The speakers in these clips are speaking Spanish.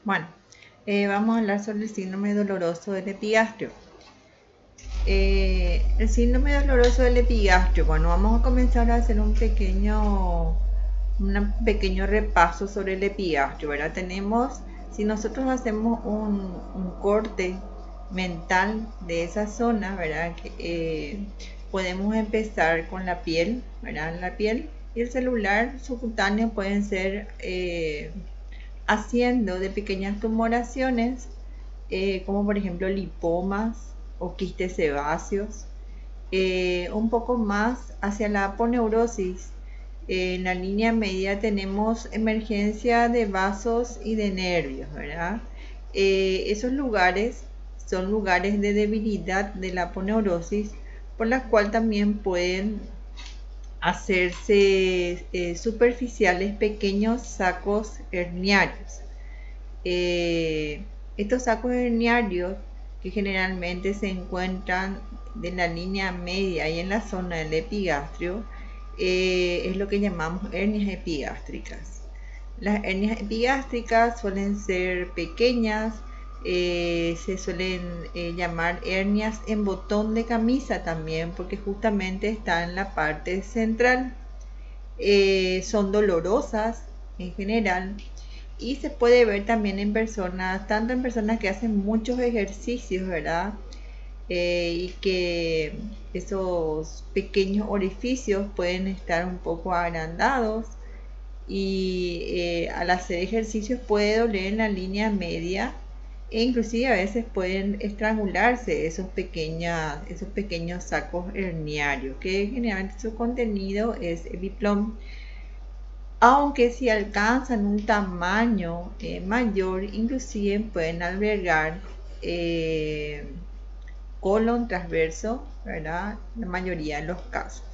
Bueno, vamos a hablar sobre el síndrome doloroso del epigastrio. El síndrome doloroso del epigastrio, bueno, vamos a comenzar a hacer un pequeño repaso sobre el epigastrio, ¿verdad? Si nosotros hacemos un corte mental de esa zona, ¿verdad? Podemos empezar con la piel, ¿verdad? La piel y el celular subcutáneo pueden ser haciendo de pequeñas tumoraciones, como por ejemplo lipomas o quistes sebáceos. Un poco más hacia la aponeurosis. En la línea media tenemos emergencia de vasos y de nervios, ¿verdad? Esos lugares son lugares de debilidad de la aponeurosis, por la cual también pueden hacerse superficiales pequeños sacos herniarios. Estos sacos herniarios, que generalmente se encuentran en la línea media y en la zona del epigastrio, es lo que llamamos hernias epigástricas. Las hernias epigástricas suelen ser pequeñas, se suelen llamar hernias en botón de camisa también, porque justamente están en la parte central. Son dolorosas en general y se puede ver también en personas, tanto en personas que hacen muchos ejercicios, ¿verdad? Y que esos pequeños orificios pueden estar un poco agrandados y al hacer ejercicios puede doler en la línea media e inclusive a veces pueden estrangularse esos pequeños sacos herniarios, que generalmente su contenido es epiplom. Aunque si alcanzan un tamaño mayor, inclusive pueden albergar colon transverso, ¿verdad? La mayoría de los casos.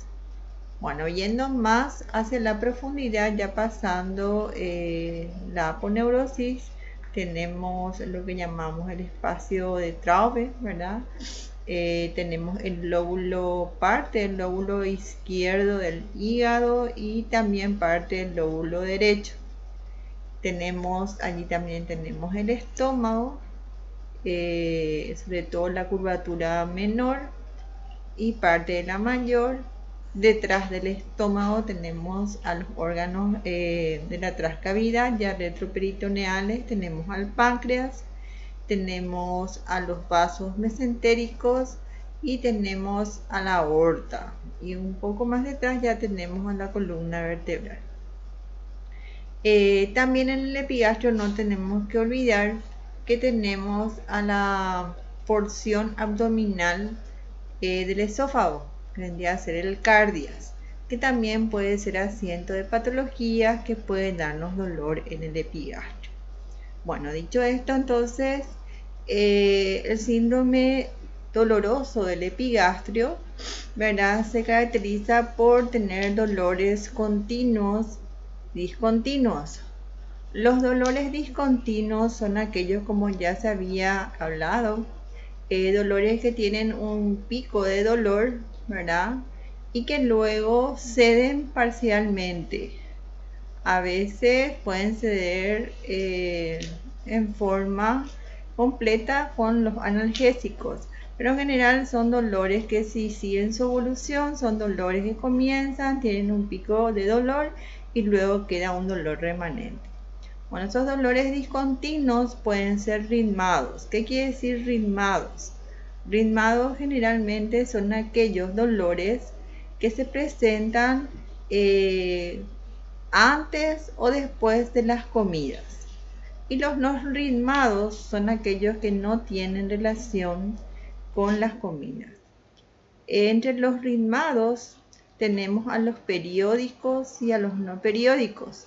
Bueno, yendo más hacia la profundidad, ya pasando la aponeurosis, tenemos lo que llamamos el espacio de Traube, ¿verdad? Tenemos parte del lóbulo izquierdo del hígado y también parte del lóbulo derecho. Allí también tenemos el estómago, sobre todo la curvatura menor y parte de la mayor. Detrás del estómago tenemos a los órganos de la trascavidad, ya retroperitoneales, tenemos al páncreas, tenemos a los vasos mesentéricos y tenemos a la aorta. Y un poco más detrás ya tenemos a la columna vertebral. También en el epigastrio no tenemos que olvidar que tenemos a la porción abdominal del esófago, que vendría a ser el cardias, que también puede ser asiento de patologías que pueden darnos dolor en el epigastrio. Bueno, dicho esto, entonces, el síndrome doloroso del epigastrio, ¿verdad? Se caracteriza por tener dolores discontinuos. Los dolores discontinuos son aquellos, como ya se había hablado, dolores que tienen un pico de dolor, ¿verdad? Y que luego ceden parcialmente. A veces pueden ceder en forma completa con los analgésicos, pero en general son dolores que si siguen su evolución, son dolores que comienzan, tienen un pico de dolor y luego queda un dolor remanente. Bueno, esos dolores discontinuos pueden ser ritmados. ¿Qué quiere decir ritmados? Ritmados generalmente son aquellos dolores que se presentan antes o después de las comidas. Y los no ritmados son aquellos que no tienen relación con las comidas. Entre los ritmados tenemos a los periódicos y a los no periódicos.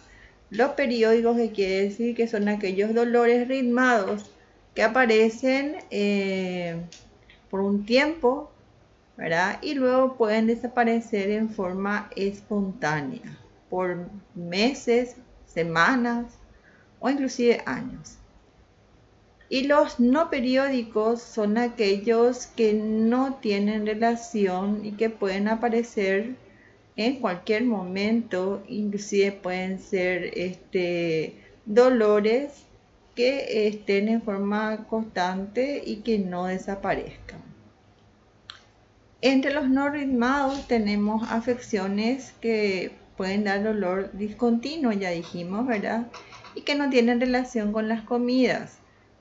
Los periódicos, que quiere decir que son aquellos dolores ritmados que aparecen por un tiempo, ¿verdad? Y luego pueden desaparecer en forma espontánea por meses, semanas o inclusive años. Y los no periódicos son aquellos que no tienen relación y que pueden aparecer en cualquier momento, inclusive pueden ser dolores que estén en forma constante y que no desaparezcan. Entre los no ritmados tenemos afecciones que pueden dar dolor discontinuo, ya dijimos, ¿verdad? Y que no tienen relación con las comidas.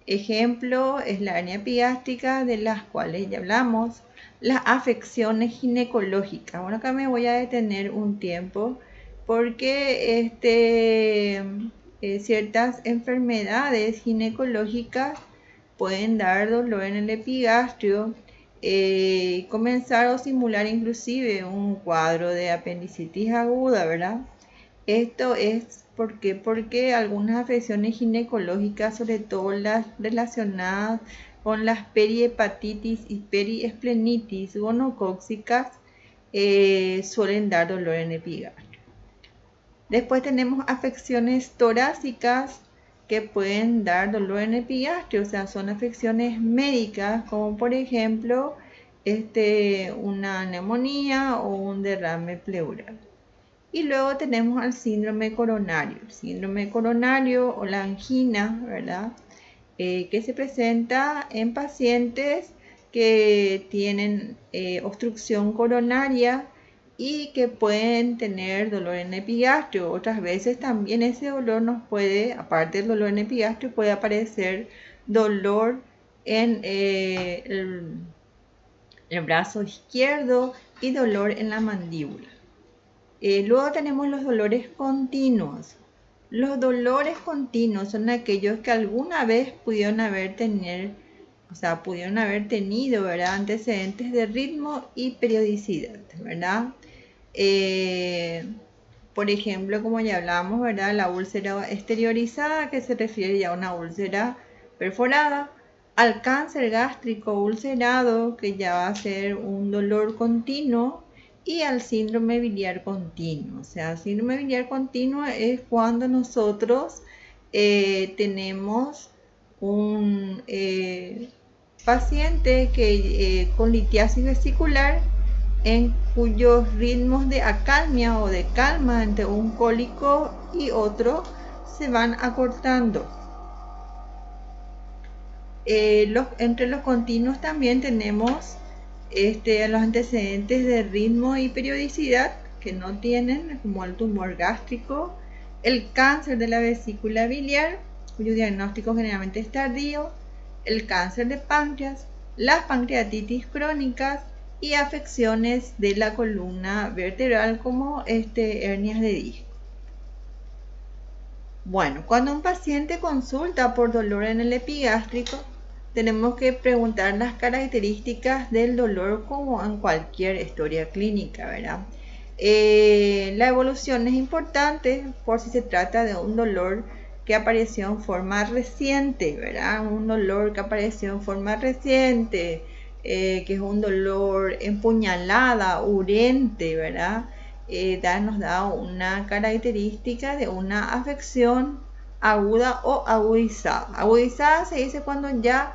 Ejemplo es la hernia epigástrica, de las cuales ya hablamos. Las afecciones ginecológicas. Bueno, acá me voy a detener un tiempo porque ciertas enfermedades ginecológicas pueden dar dolor en el epigastrio, comenzar o simular inclusive un cuadro de apendicitis aguda, ¿verdad? Esto es porque algunas afecciones ginecológicas, sobre todo las relacionadas con las perihepatitis y periesplenitis gonocócicas, suelen dar dolor en el epigastrio. Después tenemos afecciones torácicas que pueden dar dolor en el epigastrio, o sea, son afecciones médicas, como por ejemplo una neumonía o un derrame pleural. Y luego tenemos al síndrome coronario. El síndrome coronario o la angina, ¿verdad? Que se presenta en pacientes que tienen obstrucción coronaria y que pueden tener dolor en el epigastrio. Otras veces también ese dolor nos puede, aparte del dolor en el epigastrio, puede aparecer dolor en el brazo izquierdo y dolor en la mandíbula. Luego tenemos los dolores continuos. Los dolores continuos son aquellos que alguna vez pudieron haber tenido, ¿verdad?, antecedentes de ritmo y periodicidad, ¿verdad? Por ejemplo, como ya hablamos, ¿verdad?, la úlcera exteriorizada, que se refiere ya a una úlcera perforada, al cáncer gástrico ulcerado, que ya va a ser un dolor continuo, y al síndrome biliar continuo. O sea, el síndrome biliar continuo es cuando nosotros tenemos un paciente que con litiasis vesicular, en cuyos ritmos de acalmia o de calma entre un cólico y otro se van acortando. Entre los continuos también tenemos los antecedentes de ritmo y periodicidad que no tienen, como el tumor gástrico, el cáncer de la vesícula biliar, cuyo diagnóstico generalmente es tardío, el cáncer de páncreas, las pancreatitis crónicas y afecciones de la columna vertebral como hernias de disco. Bueno, cuando un paciente consulta por dolor en el epigástrico, tenemos que preguntar las características del dolor como en cualquier historia clínica, ¿verdad? La evolución es importante por si se trata de un dolor que apareció en forma reciente, ¿verdad? Un dolor que apareció en forma reciente, que es un dolor empuñalada, urente, ¿verdad? Nos da una característica de una afección aguda o agudizada. Agudizada se dice cuando ya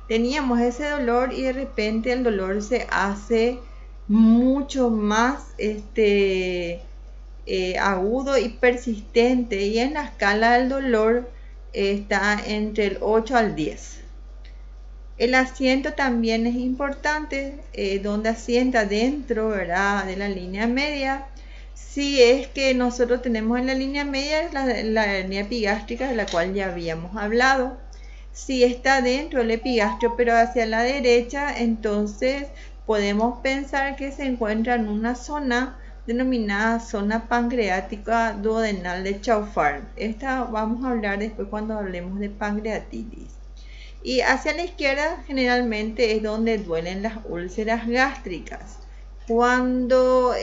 teníamos ese dolor y de repente el dolor se hace mucho más agudo y persistente, y en la escala del dolor está entre el 8 al 10. El asiento también es importante, donde asienta dentro, ¿verdad?, de la línea media. Si es que nosotros tenemos en la línea media la hernia epigástrica, de la cual ya habíamos hablado. Si está dentro del epigastrio pero hacia la derecha, entonces podemos pensar que se encuentra en una zona denominada zona pancreática duodenal de Chaufard. Esta vamos a hablar después cuando hablemos de pancreatitis. Y hacia la izquierda generalmente es donde duelen las úlceras gástricas. Cuando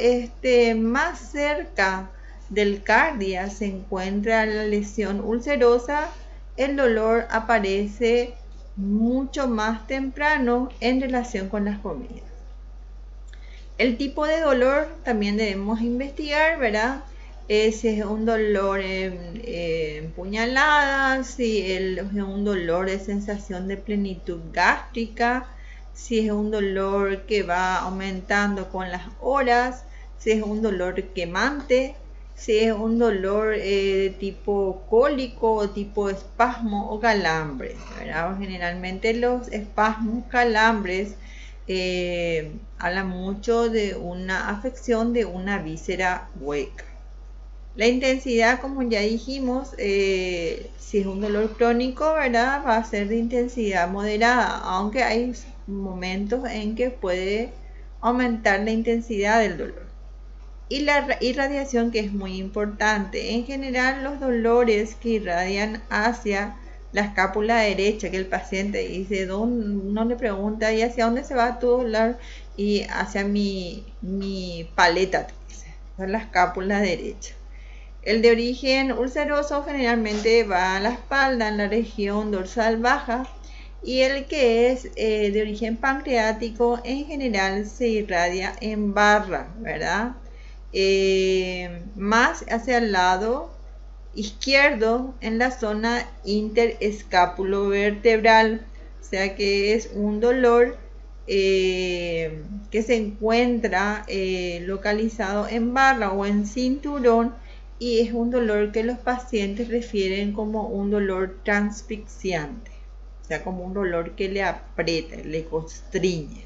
más cerca del cardia se encuentra la lesión ulcerosa, el dolor aparece mucho más temprano en relación con las comidas. El tipo de dolor también debemos investigar, ¿verdad? Si es un dolor empuñalada, si es un dolor de sensación de plenitud gástrica, si es un dolor que va aumentando con las horas, si es un dolor quemante, si es un dolor de tipo cólico o tipo espasmo o calambres, ¿verdad? Generalmente los espasmos, calambres, hablan mucho de una afección de una víscera hueca. La intensidad, como ya dijimos, si es un dolor crónico, ¿verdad? Va a ser de intensidad moderada, aunque hay momentos en que puede aumentar la intensidad del dolor. Y la irradiación, que es muy importante. En general, los dolores que irradian hacia la escápula derecha, que el paciente dice, no le pregunta, ¿y hacia dónde se va tu dolor? Y hacia mi paleta, dice, la escápula derecha. El de origen ulceroso generalmente va a la espalda, en la región dorsal baja, y el que es de origen pancreático en general se irradia en barra, ¿verdad? Más hacia el lado izquierdo en la zona interescapulovertebral, o sea que es un dolor que se encuentra localizado en barra o en cinturón, y es un dolor que los pacientes refieren como un dolor transfixiante, o sea, como un dolor que le aprieta, le constriñe.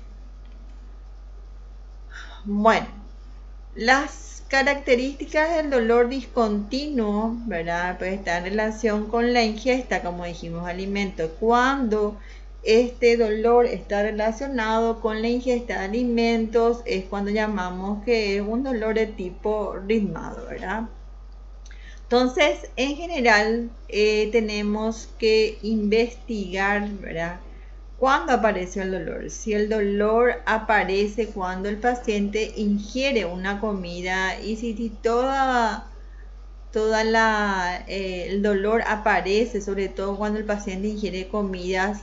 Bueno, las características del dolor discontinuo, ¿verdad? Pues está en relación con la ingesta, como dijimos, alimentos. Cuando este dolor está relacionado con la ingesta de alimentos, es cuando llamamos que es un dolor de tipo ritmado, ¿verdad? Entonces, en general, tenemos que investigar, ¿verdad? ¿Cuándo aparece el dolor? Si el dolor aparece cuando el paciente ingiere una comida, y si el dolor aparece sobre todo cuando el paciente ingiere comidas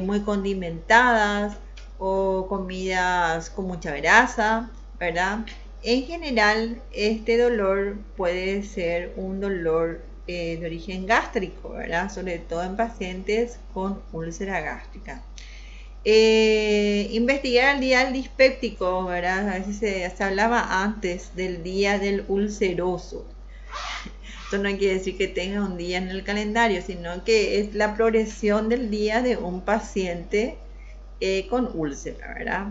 muy condimentadas o comidas con mucha grasa, ¿verdad? En general, este dolor puede ser un dolor de origen gástrico, ¿verdad? Sobre todo en pacientes con úlcera gástrica. Investigar el día del dispéptico, ¿verdad? A veces se hablaba antes del día del ulceroso. Esto no quiere decir que tenga un día en el calendario, sino que es la progresión del día de un paciente con úlcera, ¿verdad?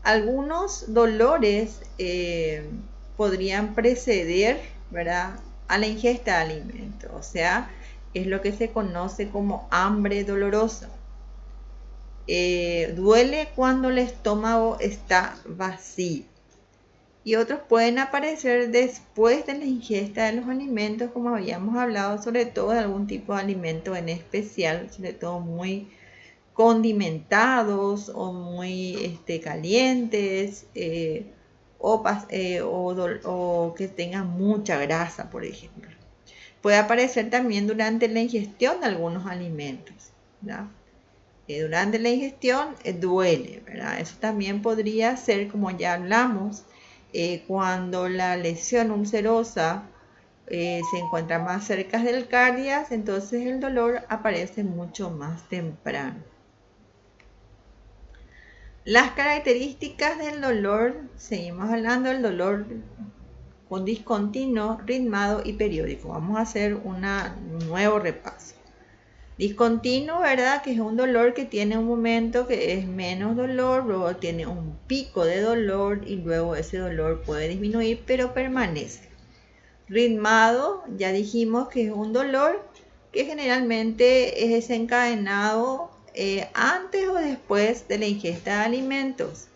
Algunos dolores podrían preceder, ¿verdad?, a la ingesta de alimentos, o sea, es lo que se conoce como hambre dolorosa. Duele cuando el estómago está vacío. Y otros pueden aparecer después de la ingesta de los alimentos, como habíamos hablado, sobre todo de algún tipo de alimento en especial, sobre todo muy condimentados o muy calientes, o que tengan mucha grasa, por ejemplo. Puede aparecer también durante la ingestión de algunos alimentos, ¿verdad? Durante la ingestión duele, ¿verdad? Eso también podría ser, como ya hablamos, cuando la lesión ulcerosa se encuentra más cerca del cardias, entonces el dolor aparece mucho más temprano. Las características del dolor, seguimos hablando del dolor con discontinuo, ritmado y periódico. Vamos a hacer un nuevo repaso. Discontinuo, ¿verdad? Que es un dolor que tiene un momento que es menos dolor, luego tiene un pico de dolor y luego ese dolor puede disminuir, pero permanece. Ritmado, ya dijimos que es un dolor que generalmente es desencadenado antes o después de la ingesta de alimentos.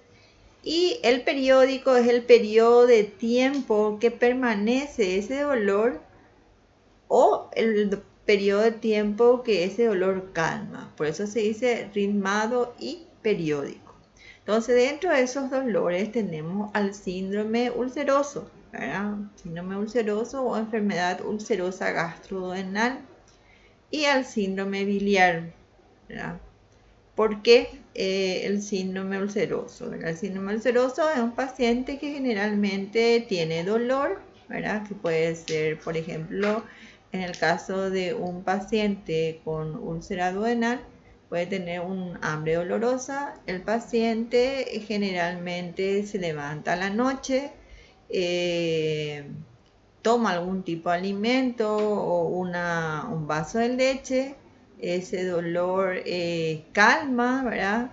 Y el periódico es el periodo de tiempo que permanece ese dolor o el periodo de tiempo que ese dolor calma. Por eso se dice ritmado y periódico. Entonces, dentro de esos dolores tenemos al síndrome ulceroso, ¿verdad? Síndrome ulceroso o enfermedad ulcerosa gastroduodenal, y al síndrome biliar, ¿verdad? ¿Por qué el síndrome ulceroso? ¿Verdad? El síndrome ulceroso es un paciente que generalmente tiene dolor, ¿verdad? Que puede ser, por ejemplo, en el caso de un paciente con úlcera duodenal, puede tener un hambre dolorosa. El paciente generalmente se levanta a la noche toma algún tipo de alimento o un vaso de leche, ese dolor calma, ¿verdad?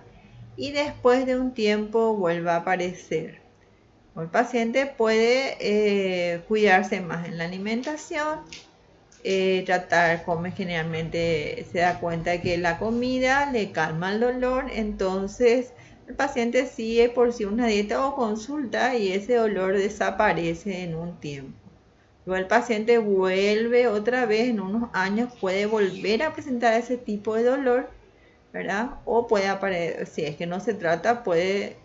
Y después de un tiempo vuelve a aparecer. El paciente puede cuidarse más en la alimentación, come generalmente, se da cuenta que la comida le calma el dolor, entonces el paciente sigue por sí una dieta o consulta y ese dolor desaparece en un tiempo. Luego el paciente vuelve otra vez en unos años, puede volver a presentar ese tipo de dolor, ¿verdad? O puede aparecer, si es que no se trata, puede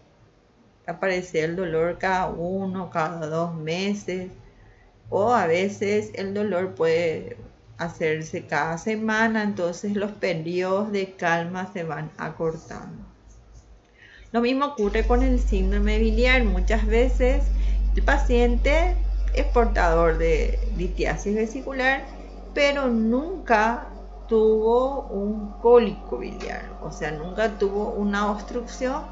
aparecer el dolor cada 2 meses, o a veces el dolor puede hacerse cada semana, entonces los periodos de calma se van acortando. Lo mismo ocurre con el síndrome biliar. Muchas veces el paciente es portador de litiasis vesicular, pero nunca tuvo un cólico biliar, o sea, nunca tuvo una obstrucción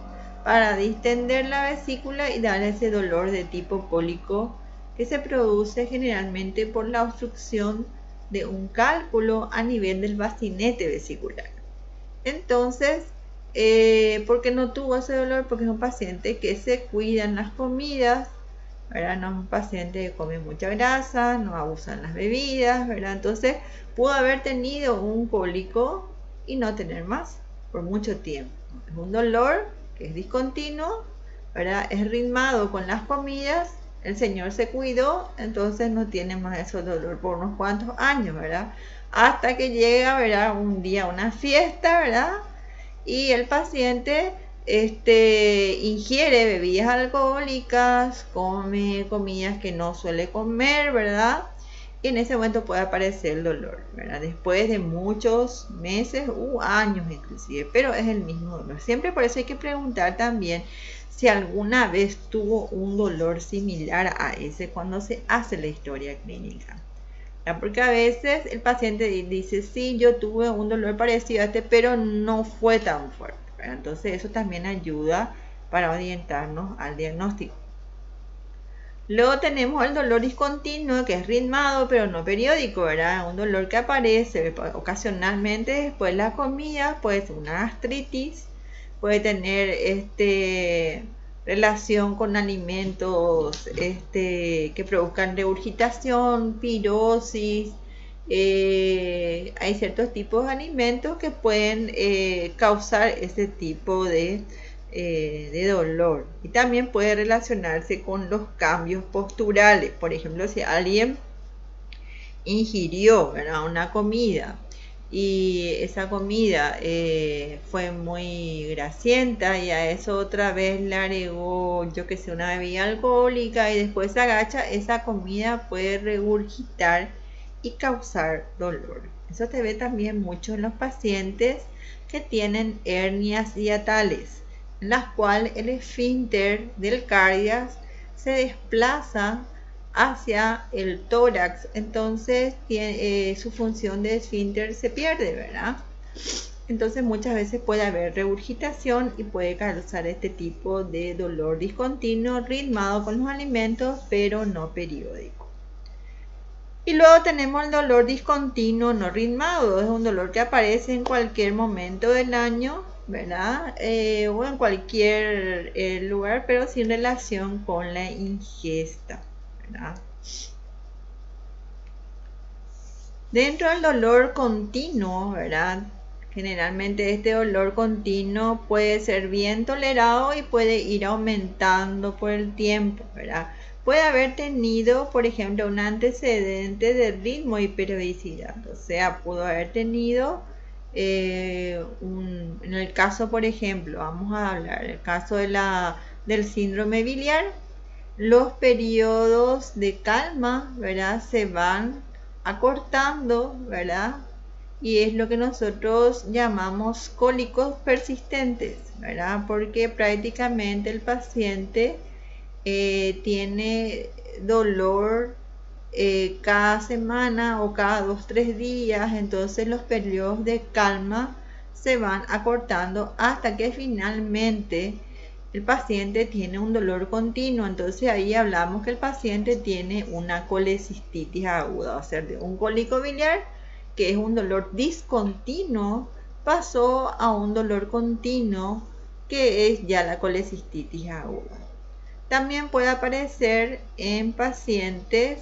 para distender la vesícula y dar ese dolor de tipo cólico que se produce generalmente por la obstrucción de un cálculo a nivel del bastinete vesicular. Entonces, ¿por qué no tuvo ese dolor? Porque es un paciente que se cuida en las comidas, ¿verdad? No es un paciente que come mucha grasa, no abusa en las bebidas, ¿verdad? Entonces, pudo haber tenido un cólico y no tener más por mucho tiempo. Es un dolor que es discontinuo, ¿verdad? Es ritmado con las comidas, el señor se cuidó, entonces no tiene más ese dolor por unos cuantos años, ¿verdad? Hasta que llega, ¿verdad? Un día, una fiesta, ¿verdad? Y el paciente ingiere bebidas alcohólicas, come comidas que no suele comer, ¿verdad? Y en ese momento puede aparecer el dolor, ¿verdad? Después de muchos meses u años inclusive, pero es el mismo dolor. Siempre por eso hay que preguntar también si alguna vez tuvo un dolor similar a ese cuando se hace la historia clínica. Porque a veces el paciente dice, sí, yo tuve un dolor parecido a este, pero no fue tan fuerte, ¿verdad? Entonces eso también ayuda para orientarnos al diagnóstico. Luego tenemos el dolor discontinuo, que es ritmado pero no periódico, ¿verdad? Un dolor que aparece ocasionalmente después de la comida, puede ser una gastritis, puede tener relación con alimentos que produzcan regurgitación, pirosis. Hay ciertos tipos de alimentos que pueden causar ese tipo de dolor, y también puede relacionarse con los cambios posturales. Por ejemplo, si alguien ingirió, ¿verdad?, una comida y esa comida fue muy grasienta y a eso otra vez le agregó, yo que sé, una bebida alcohólica y después se agacha, esa comida puede regurgitar y causar dolor. Eso se ve también mucho en los pacientes que tienen hernias hiatales, en las cuales el esfínter del cardias se desplaza hacia el tórax, entonces su función de esfínter se pierde, ¿verdad? Entonces muchas veces puede haber regurgitación y puede causar este tipo de dolor discontinuo, ritmado con los alimentos, pero no periódico. Y luego tenemos el dolor discontinuo no ritmado. Es un dolor que aparece en cualquier momento del año, ¿verdad? O en cualquier lugar, pero sin relación con la ingesta, ¿verdad? Dentro del dolor continuo, ¿verdad? Generalmente este dolor continuo puede ser bien tolerado y puede ir aumentando por el tiempo, ¿verdad? Puede haber tenido, por ejemplo, un antecedente de ritmo y periodicidad, o sea, pudo haber tenido en el caso, por ejemplo, vamos a hablar, el caso del síndrome biliar, los periodos de calma, ¿verdad?, se van acortando, ¿verdad? Y es lo que nosotros llamamos cólicos persistentes, ¿verdad? Porque prácticamente el paciente tiene dolor cada semana o cada 2-3 días, entonces los periodos de calma se van acortando hasta que finalmente el paciente tiene un dolor continuo. Entonces ahí hablamos que el paciente tiene una colecistitis aguda, o sea, de un cólico biliar que es un dolor discontinuo, pasó a un dolor continuo que es ya la colecistitis aguda. También puede aparecer en pacientes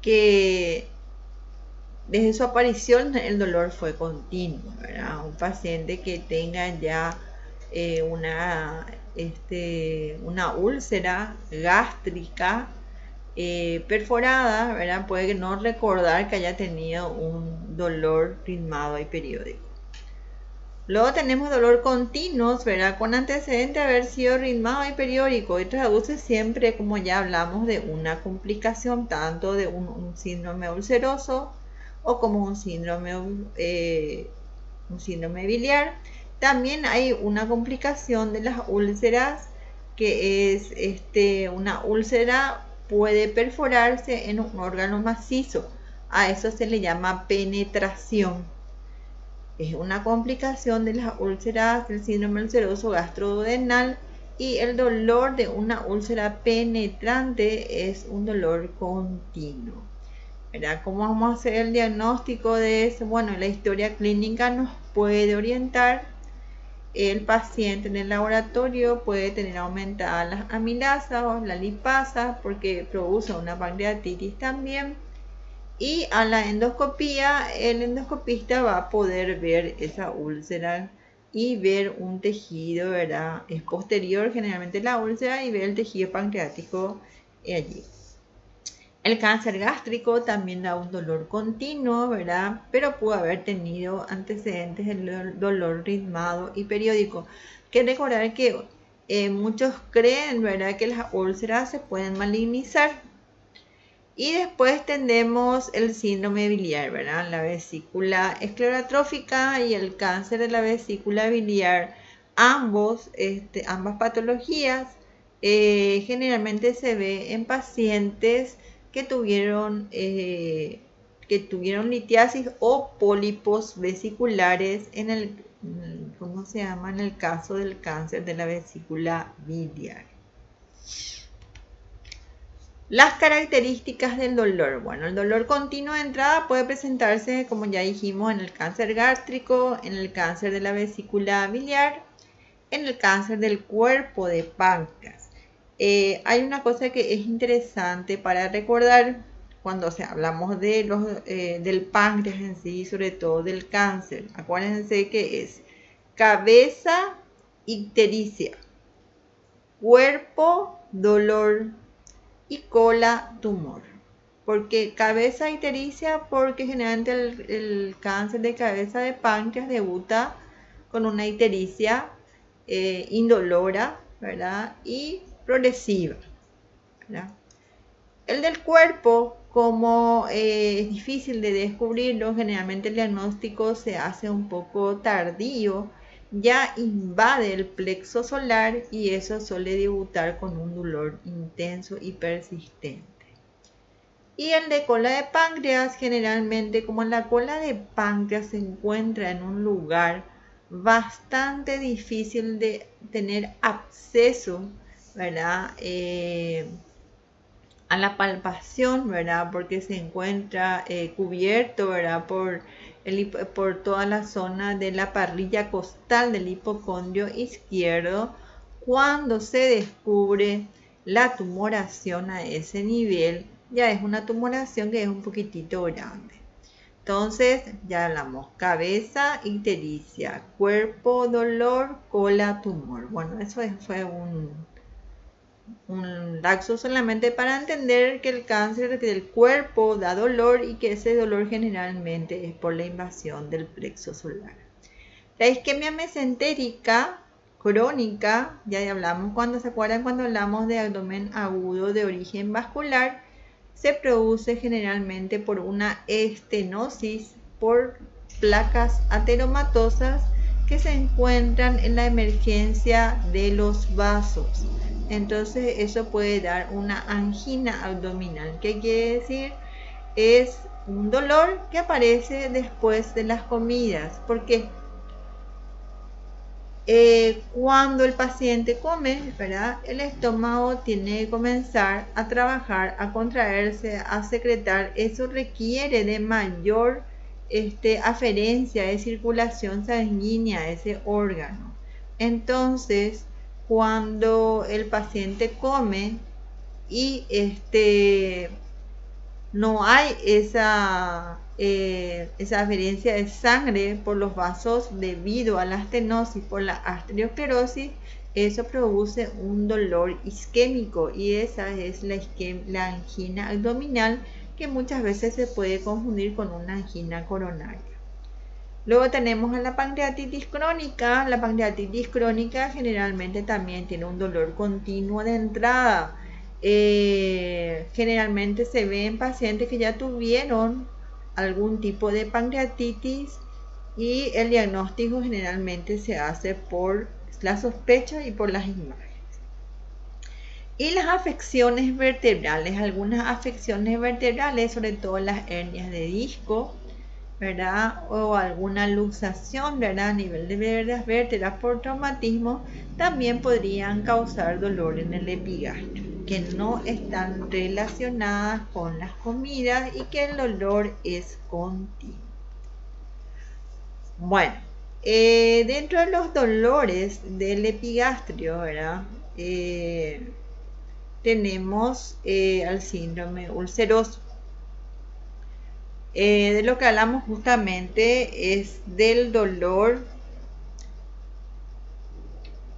que desde su aparición el dolor fue continuo, ¿verdad? Un paciente que tenga ya una úlcera gástrica perforada, ¿verdad? Puede no recordar que haya tenido un dolor ritmado y periódico. Luego tenemos dolor continuo, ¿verdad? Con antecedente de haber sido ritmado y periódico y traduce siempre, como ya hablamos, de una complicación tanto de un síndrome ulceroso o como un síndrome biliar. También hay una complicación de las úlceras que es una úlcera puede perforarse en un órgano macizo. A eso se le llama penetración. Es una complicación de las úlceras del síndrome ulceroso gastroduodenal y el dolor de una úlcera penetrante es un dolor continuo. ¿Verdad? ¿Cómo vamos a hacer el diagnóstico de eso? Bueno, la historia clínica nos puede orientar. El paciente en el laboratorio puede tener aumentadas las amilasas o la lipasa porque produce una pancreatitis también. Y a la endoscopía, el endoscopista va a poder ver esa úlcera y ver un tejido, ¿verdad? Es posterior generalmente la úlcera y ver el tejido pancreático allí. El cáncer gástrico también da un dolor continuo, ¿verdad? Pero pudo haber tenido antecedentes del dolor ritmado y periódico. Hay que recordar que muchos creen, ¿verdad?, que las úlceras se pueden malignizar. Y después tenemos el síndrome biliar, ¿verdad? La vesícula esclerotrófica y el cáncer de la vesícula biliar. Ambas patologías generalmente se ve en pacientes que tuvieron litiasis o pólipos vesiculares en el caso del cáncer de la vesícula biliar. Las características del dolor. Bueno, el dolor continuo de entrada puede presentarse, como ya dijimos, en el cáncer gástrico, en el cáncer de la vesícula biliar, en el cáncer del cuerpo de páncreas. Hay una cosa que es interesante para recordar cuando hablamos de del páncreas en sí, sobre todo del cáncer. Acuérdense que es cabeza, ictericia, cuerpo, dolor y cola, tumor. Porque cabeza, ictericia, porque generalmente el cáncer de cabeza de páncreas debuta con una ictericia indolora, ¿verdad? Y progresiva, ¿verdad? El del cuerpo, como es difícil de descubrirlo, generalmente el diagnóstico se hace un poco tardío, ya invade el plexo solar y eso suele debutar con un dolor intenso y persistente. Y el de cola de páncreas, generalmente como la cola de páncreas se encuentra en un lugar bastante difícil de tener acceso, ¿verdad? A la palpación, ¿verdad? Porque se encuentra cubierto, ¿verdad? Por toda la zona de la parrilla costal del hipocondrio izquierdo. Cuando se descubre la tumoración a ese nivel, ya es una tumoración que es un poquitito grande. Entonces, ya hablamos cabeza, ictericia, cuerpo, dolor, cola, tumor. Bueno, eso fue un laxo solamente para entender que el cáncer del cuerpo da dolor y que ese dolor generalmente es por la invasión del plexo solar. La isquemia mesentérica crónica, ya hablamos cuando hablamos de abdomen agudo de origen vascular, se produce generalmente por una estenosis por placas ateromatosas que se encuentran en la emergencia de los vasos. Entonces eso puede dar una angina abdominal. ¿Qué quiere decir? Es un dolor que aparece después de las comidas. ¿Por qué? cuando el paciente come, ¿verdad? El estómago tiene que comenzar a trabajar, a contraerse, a secretar. Eso requiere de mayor aferencia de circulación sanguínea a ese órgano. Entonces, cuando el paciente come y no hay esa aferencia de sangre por los vasos debido a la estenosis por la arteriosclerosis, eso produce un dolor isquémico y esa es la angina abdominal, que muchas veces se puede confundir con una angina coronaria. Luego tenemos a la pancreatitis crónica. La pancreatitis crónica generalmente también tiene un dolor continuo de entrada. Generalmente se ve en pacientes que ya tuvieron algún tipo de pancreatitis y el diagnóstico generalmente se hace por la sospecha y por las imágenes. Y las afecciones vertebrales, algunas afecciones vertebrales, sobre todo las hernias de disco, ¿verdad? O alguna luxación, ¿verdad? A nivel de las vértebras por traumatismo, también podrían causar dolor en el epigastrio, que no están relacionadas con las comidas y que el dolor es continuo. Bueno, dentro de los dolores del epigastrio, ¿verdad? Tenemos al síndrome ulceroso. De lo que hablamos justamente es del dolor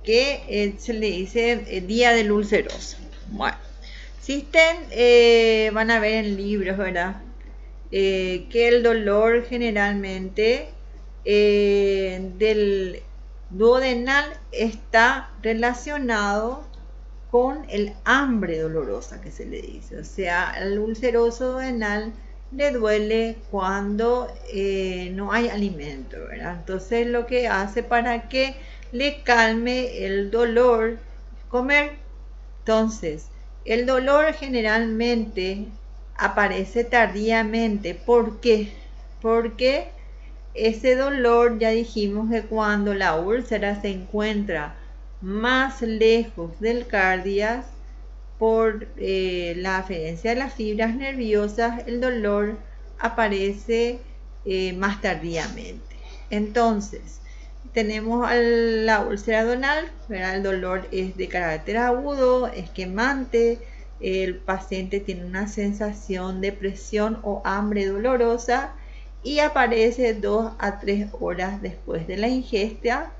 que se le dice día del ulceroso. Bueno, existen, van a ver en libros, ¿verdad? Que el dolor generalmente del duodenal está relacionado con el hambre dolorosa que se le dice. O sea, el ulceroso duodenal le duele cuando no hay alimento, ¿verdad? Entonces lo que hace para que le calme el dolor, comer. Entonces, el dolor generalmente aparece tardíamente. ¿Por qué? Porque ese dolor, ya dijimos que cuando la úlcera se encuentra más lejos del cardias, por la aferencia de las fibras nerviosas, el dolor aparece más tardíamente. Entonces, tenemos la úlcera duodenal, ¿verdad? El dolor es de carácter agudo, es quemante, el paciente tiene una sensación de presión o hambre dolorosa y aparece 2 a 3 horas después de la ingesta.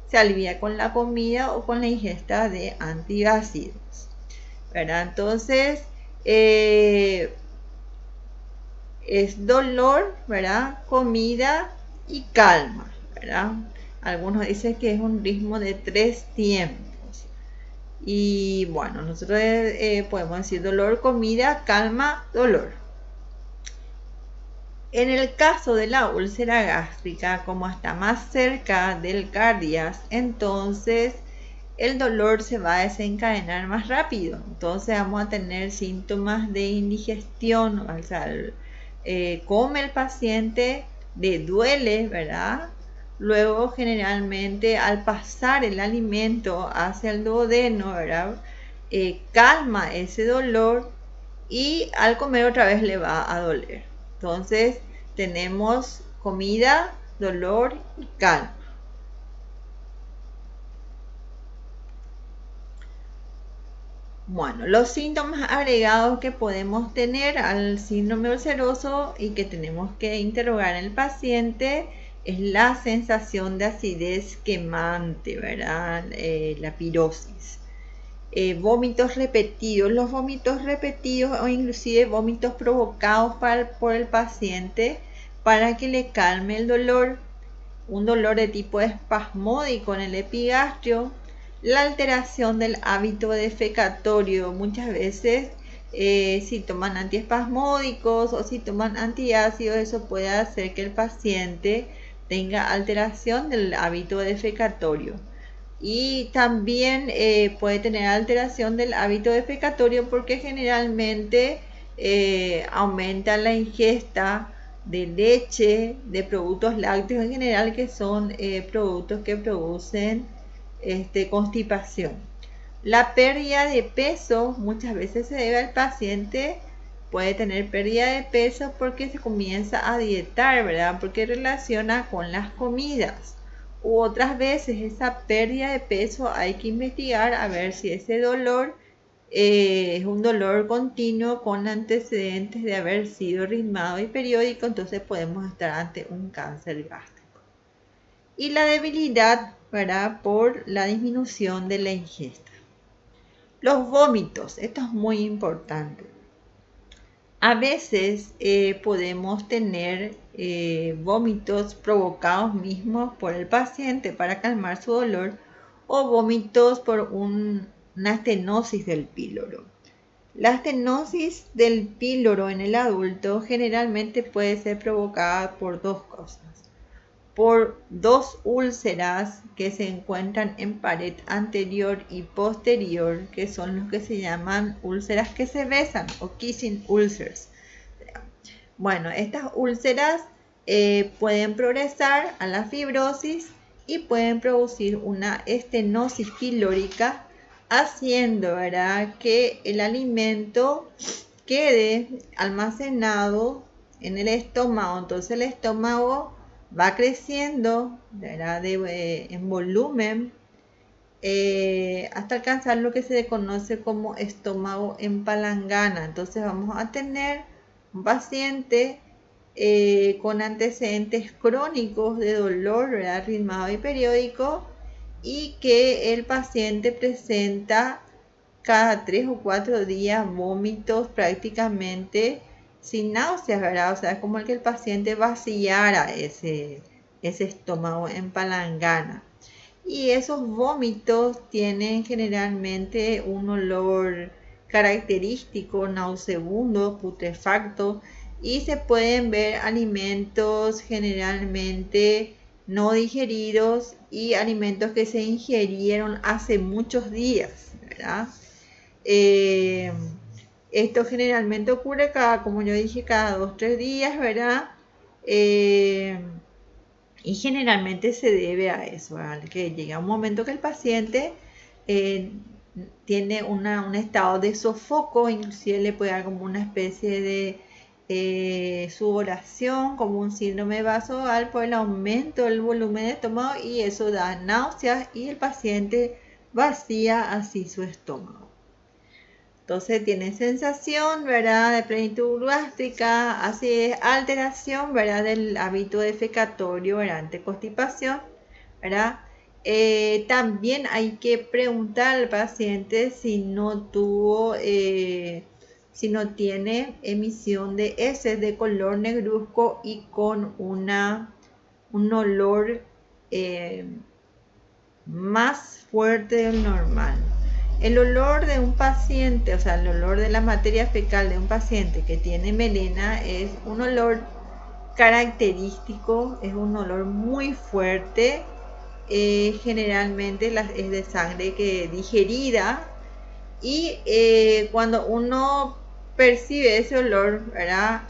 Se alivia con la comida o con la ingesta de antiácidos, ¿verdad? Entonces, es dolor, ¿verdad? Comida y calma, ¿verdad? Algunos dicen que es un ritmo de 3 tiempos. Y bueno, nosotros podemos decir dolor, comida, calma, dolor. En el caso de la úlcera gástrica, como está más cerca del cardias, entonces el dolor se va a desencadenar más rápido. Entonces vamos a tener síntomas de indigestión, o sea, come el paciente, le duele, ¿verdad? Luego generalmente al pasar el alimento hacia el duodeno, ¿verdad? Calma ese dolor y al comer otra vez le va a doler. Entonces tenemos comida, dolor y calma. Bueno, los síntomas agregados que podemos tener al síndrome ulceroso y que tenemos que interrogar en el paciente es la sensación de acidez quemante, ¿verdad? La pirosis. Vómitos repetidos. Los vómitos repetidos o inclusive vómitos provocados por el paciente para que le calme el dolor. Un dolor de tipo espasmódico en el epigastrio. La alteración del hábito defecatorio. Muchas veces si toman antiespasmódicos o si toman antiácidos, eso puede hacer que el paciente tenga alteración del hábito defecatorio. Y también puede tener alteración del hábito defecatorio porque generalmente aumenta la ingesta de leche, de productos lácteos en general, que son productos que producen constipación. La pérdida de peso muchas veces se debe al paciente, puede tener pérdida de peso porque se comienza a dietar, ¿verdad? Porque relaciona con las comidas. U otras veces esa pérdida de peso hay que investigar a ver si ese dolor es un dolor continuo con antecedentes de haber sido ritmado y periódico, entonces podemos estar ante un cáncer gástrico. Y la debilidad, ¿verdad? Por la disminución de la ingesta. Los vómitos, esto es muy importante. A veces podemos tener vómitos provocados mismos por el paciente para calmar su dolor o vómitos por una estenosis del píloro. La estenosis del píloro en el adulto generalmente puede ser provocada por dos cosas. Por dos úlceras que se encuentran en pared anterior y posterior, que son los que se llaman úlceras que se besan o kissing ulcers. Bueno, estas úlceras pueden progresar a la fibrosis y pueden producir una estenosis pilórica, haciendo, ¿verdad?, que el alimento quede almacenado en el estómago. Entonces el estómago va creciendo, ¿verdad?, en volumen hasta alcanzar lo que se conoce como estómago en palangana. Entonces vamos a tener un paciente con antecedentes crónicos de dolor, ¿verdad?, ritmado y periódico, y que el paciente presenta cada 3 o 4 días vómitos prácticamente sin náuseas, ¿verdad? O sea, es como el que el paciente vaciara ese estómago en palangana. Y esos vómitos tienen generalmente un olor característico, nauseabundo, putrefacto, y se pueden ver alimentos generalmente no digeridos y alimentos que se ingerieron hace muchos días, ¿verdad? Esto generalmente ocurre como yo dije, cada 2 o 3 días, ¿verdad? Y generalmente se debe a eso, ¿verdad?, que llega un momento que el paciente tiene un estado de sofoco, inclusive le puede dar como una especie de sudoración, como un síndrome vasovagal por el aumento del volumen de estómago, y eso da náuseas y el paciente vacía así su estómago. Entonces tiene sensación, ¿verdad?, de plenitud gástrica, acidez, alteración, ¿verdad?, del hábito defecatorio, ¿verdad?, ante constipación, ¿verdad? También hay que preguntar al paciente si no tiene emisión de heces de color negruzco y con un olor más fuerte del normal. El olor de un paciente, o sea, el olor de la materia fecal de un paciente que tiene melena es un olor característico, es un olor muy fuerte, generalmente es de sangre digerida, y cuando uno percibe ese olor, ¿verdad?,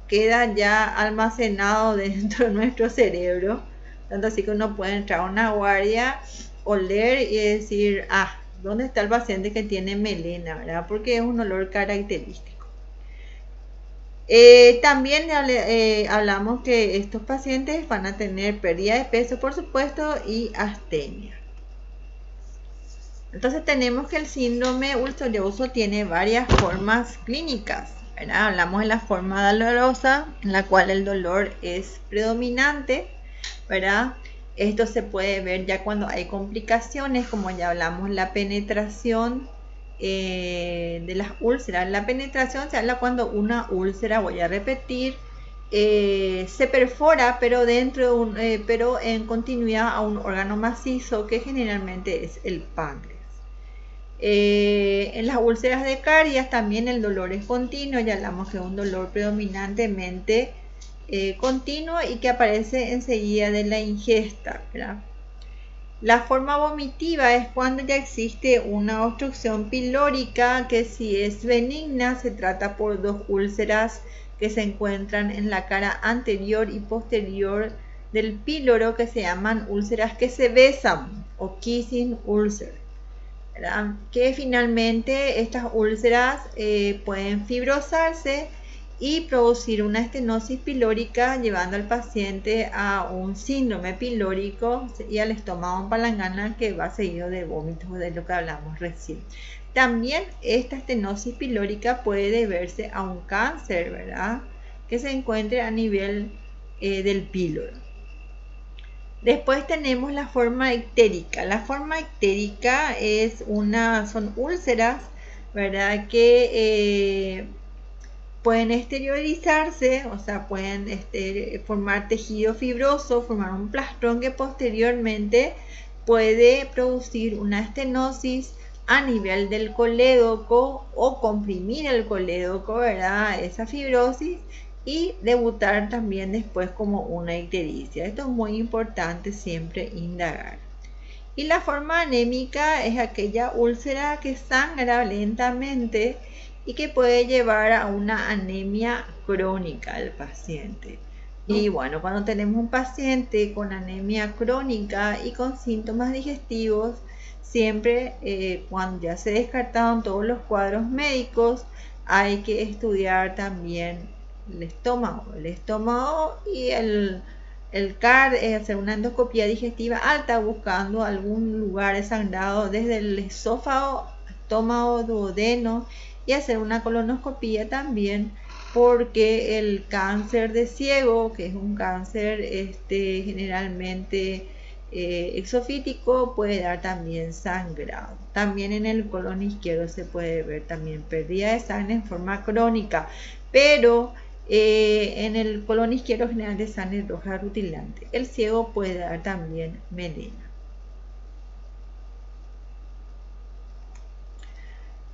queda ya almacenado dentro de nuestro cerebro, tanto así que uno puede entrar a una guardia, oler y decir, ¿dónde está el paciente que tiene melena?, ¿verdad?, porque es un olor característico. También hablamos que estos pacientes van a tener pérdida de peso, por supuesto, y astenia. Entonces tenemos que el síndrome ulceroso tiene varias formas clínicas, ¿verdad? Hablamos de la forma dolorosa, en la cual el dolor es predominante, ¿verdad? Esto se puede ver ya cuando hay complicaciones, como ya hablamos, la penetración de las úlceras. La penetración se habla cuando una úlcera, voy a repetir, se perfora, pero pero en continuidad a un órgano macizo que generalmente es el páncreas. En las úlceras de caries también el dolor es continuo, ya hablamos que es un dolor predominantemente continuo y que aparece enseguida de la ingesta, ¿verdad? La forma vomitiva es cuando ya existe una obstrucción pilórica, que si es benigna se trata por dos úlceras que se encuentran en la cara anterior y posterior del píloro, que se llaman úlceras que se besan. o kissing ulcer, ¿verdad? Que finalmente estas úlceras pueden fibrosarse y producir una estenosis pilórica, llevando al paciente a un síndrome pilórico y al estómago en palangana, que va seguido de vómitos, de lo que hablamos recién. También esta estenosis pilórica puede deberse a un cáncer, ¿verdad?, que se encuentre a nivel del píloro. Después tenemos la forma ictérica. La forma ictérica son úlceras, ¿verdad?, que pueden exteriorizarse, o sea, pueden formar tejido fibroso, formar un plastrón que posteriormente puede producir una estenosis a nivel del colédoco o comprimir el colédoco, ¿verdad?, esa fibrosis, y debutar también después como una ictericia. Esto es muy importante siempre indagar. Y la forma anémica es aquella úlcera que sangra lentamente y que puede llevar a una anemia crónica al paciente. Y bueno, cuando tenemos un paciente con anemia crónica y con síntomas digestivos, siempre cuando ya se descartaron todos los cuadros médicos, hay que estudiar también el estómago y el CAR es hacer una endoscopia digestiva alta buscando algún lugar sangrado desde el esófago, estómago, duodeno, y hacer una colonoscopia también, porque el cáncer de ciego, que es un cáncer generalmente exofítico, puede dar también sangrado. También en el colon izquierdo se puede ver también pérdida de sangre en forma crónica, pero en el colon izquierdo generalmente sangre roja rutilante. El ciego puede dar también melena.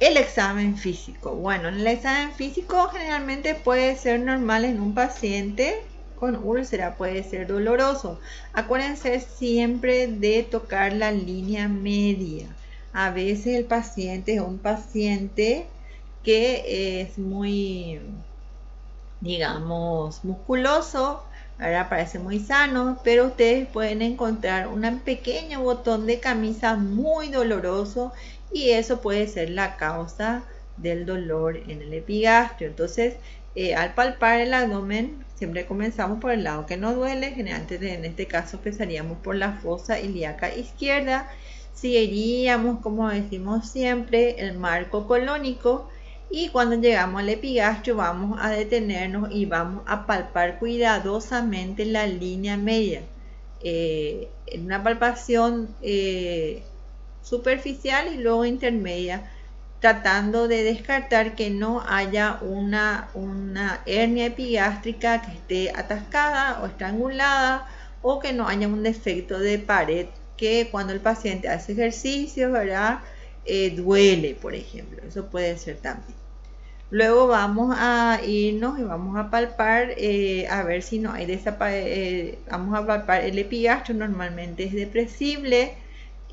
El examen físico. Bueno, el examen físico generalmente puede ser normal en un paciente con úlcera, puede ser doloroso. Acuérdense siempre de tocar la línea media. A veces el paciente es un paciente que es muy, digamos, musculoso, ahora parece muy sano, pero ustedes pueden encontrar un pequeño botón de camisa muy doloroso y eso puede ser la causa del dolor en el epigastrio. Entonces, al palpar el abdomen, siempre comenzamos por el lado que nos duele. Generalmente en este caso empezaríamos por la fosa ilíaca izquierda, seguiríamos, como decimos siempre, el marco colónico, y cuando llegamos al epigastrio vamos a detenernos y vamos a palpar cuidadosamente la línea media. En una palpación superficial y luego intermedia, tratando de descartar que no haya una hernia epigástrica que esté atascada o estrangulada, o que no haya un defecto de pared que cuando el paciente hace ejercicio, ¿verdad?, duele, por ejemplo. Eso puede ser también. Luego vamos a irnos y vamos a palpar, a ver si no hay vamos a palpar el epigastrio. Normalmente es depresible,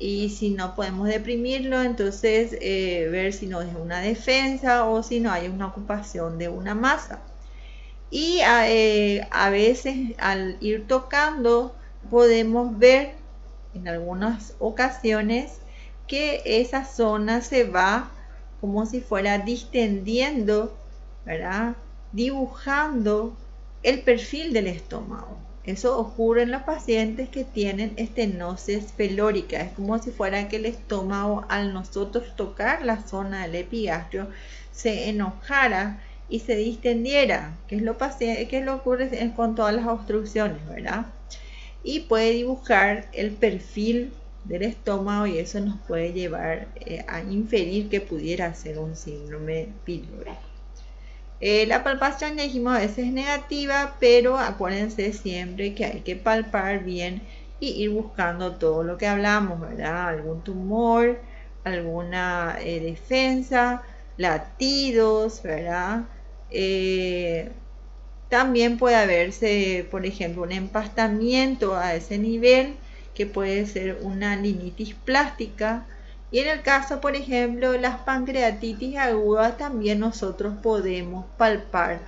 y si no podemos deprimirlo, entonces ver si no es una defensa o si no hay una ocupación de una masa. Y a veces al ir tocando podemos ver en algunas ocasiones que esa zona se va como si fuera distendiendo, ¿verdad?, dibujando el perfil del estómago. Eso ocurre en los pacientes que tienen estenosis pilórica. Es como si fuera que el estómago, al nosotros tocar la zona del epigastrio, se enojara y se distendiera, que es lo que ocurre con todas las obstrucciones, ¿verdad? Y puede dibujar el perfil del estómago, y eso nos puede llevar a inferir que pudiera ser un síndrome pilórico. La palpación, ya dijimos, a veces es negativa, pero acuérdense siempre que hay que palpar bien y ir buscando todo lo que hablamos, ¿verdad? Algún tumor, alguna defensa, latidos, ¿verdad? También puede haberse, por ejemplo, un empastamiento a ese nivel, que puede ser una linitis plástica. Y en el caso, por ejemplo, de las pancreatitis agudas, también nosotros podemos palpar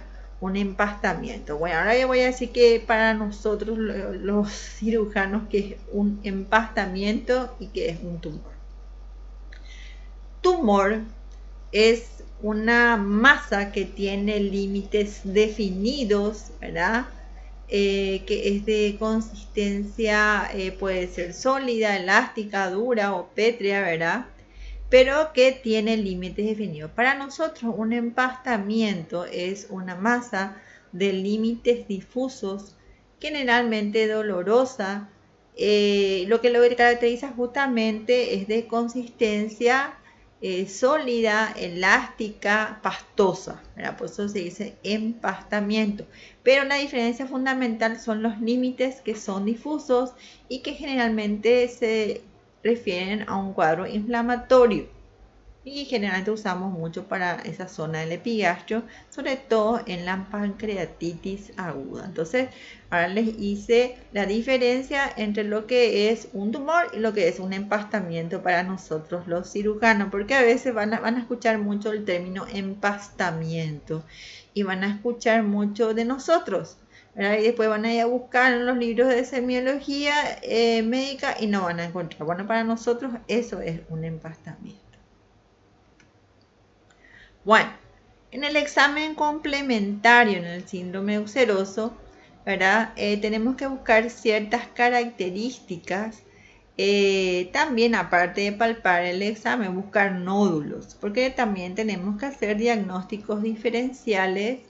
un empastamiento. Bueno, ahora yo voy a decir que para nosotros los cirujanos que es un empastamiento y que es un tumor. Tumor es una masa que tiene límites definidos, ¿verdad? Que es de consistencia, puede ser sólida, elástica, dura o pétrea, ¿verdad? Pero que tiene límites definidos. Para nosotros un empastamiento es una masa de límites difusos, generalmente dolorosa. Lo que lo caracteriza justamente es de consistencia sólida, elástica, pastosa, ¿verdad? Por eso se dice empastamiento. Pero la diferencia fundamental son los límites que son difusos y que generalmente se refieren a un cuadro inflamatorio y generalmente usamos mucho para esa zona del epigastrio, sobre todo en la pancreatitis aguda. Entonces, ahora les hice la diferencia entre lo que es un tumor y lo que es un empastamiento para nosotros los cirujanos, porque a veces van a escuchar mucho el término empastamiento y van a escuchar mucho de nosotros, ¿verdad? Y después van a ir a buscar en los libros de semiología médica y no van a encontrar. Bueno, para nosotros eso es un empastamiento. Bueno, en el examen complementario en el síndrome ulceroso, ¿verdad? Tenemos que buscar ciertas características. También, aparte de palpar el examen, buscar nódulos, porque también tenemos que hacer diagnósticos diferenciales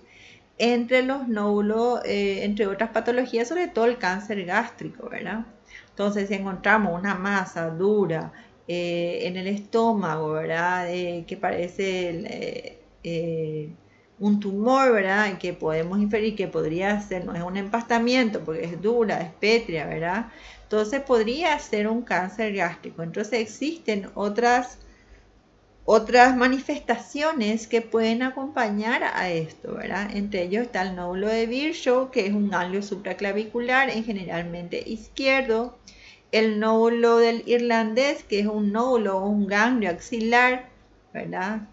entre los nódulos, entre otras patologías, sobre todo el cáncer gástrico, ¿verdad? Entonces, si encontramos una masa dura en el estómago, ¿verdad? Que parece un tumor, ¿verdad? Que podemos inferir que podría ser, no es un empastamiento porque es dura, es pétrea, ¿verdad? Entonces podría ser un cáncer gástrico. Entonces existen otras manifestaciones que pueden acompañar a esto, ¿verdad? Entre ellos está el nódulo de Virchow, que es un ganglio supraclavicular, generalmente izquierdo. El nódulo del irlandés, que es un nódulo o un ganglio axilar, ¿verdad?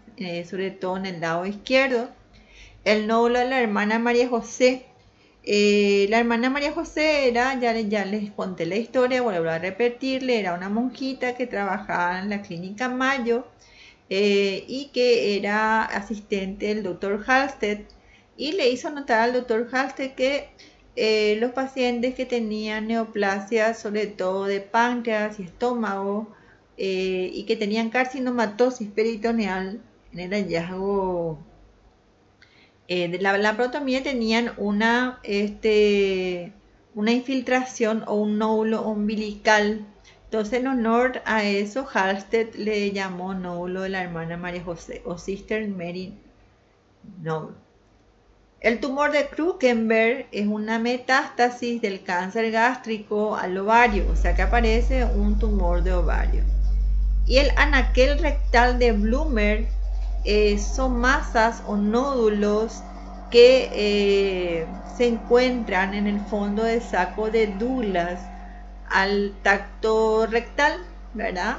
Sobre todo en el lado izquierdo. El nódulo de la hermana María José. La hermana María José era, ya les conté la historia, vuelvo a repetirle, era una monjita que trabajaba en la clínica Mayo y que era asistente del doctor Halsted, y le hizo notar al doctor Halsted que los pacientes que tenían neoplasia, sobre todo de páncreas y estómago, y que tenían carcinomatosis peritoneal, en el hallazgo de la laparotomía tenían una infiltración o un nódulo umbilical. Entonces, en honor a eso, Halsted le llamó nódulo de la hermana María José o Sister Mary Node. El tumor de Krukenberg es una metástasis del cáncer gástrico al ovario, o sea que aparece un tumor de ovario. Y el anaquel rectal de Blumer son masas o nódulos que se encuentran en el fondo del saco de Douglas al tacto rectal, ¿verdad?